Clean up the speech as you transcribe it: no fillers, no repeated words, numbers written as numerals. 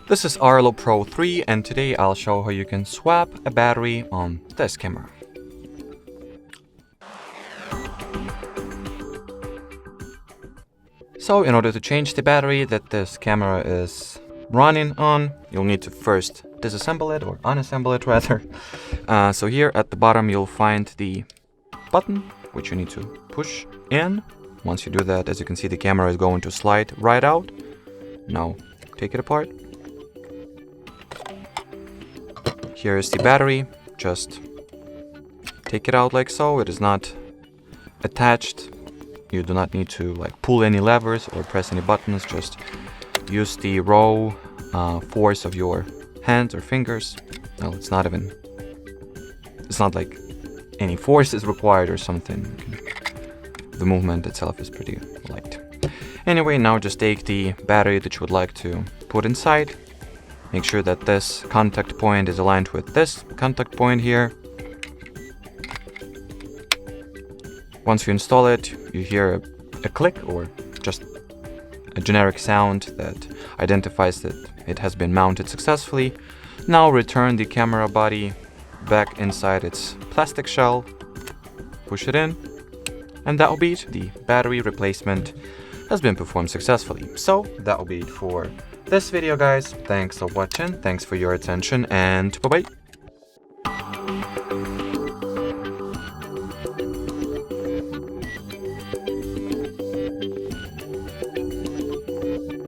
This is ARLO Pro 3 and today I'll show how you can swap a battery on this camera. So in order to change the battery that this camera is running on, you'll need to first disassemble it, or unassemble it rather. So here at the bottom you'll find the button which you need to push in. Once you do that, as you can see, the camera is going to slide right out. Now take it apart. Here is the battery. Just take it out like so. It is not attached. You do not need to pull any levers or press any buttons. Just use the raw force of your hands or fingers. No, it's not like any force is required or something. The movement itself is pretty light. Anyway, now just take the battery that you would like to put inside. Make sure that this contact point is aligned with this contact point here. Once you install it, you hear a click or just a generic sound that identifies that it has been mounted successfully. Now return the camera body back inside its plastic shell, push it in, and that will be it. The battery replacement has been performed successfully. So that will be it for this video, guys. Thanks for watching, thanks for your attention, and bye-bye.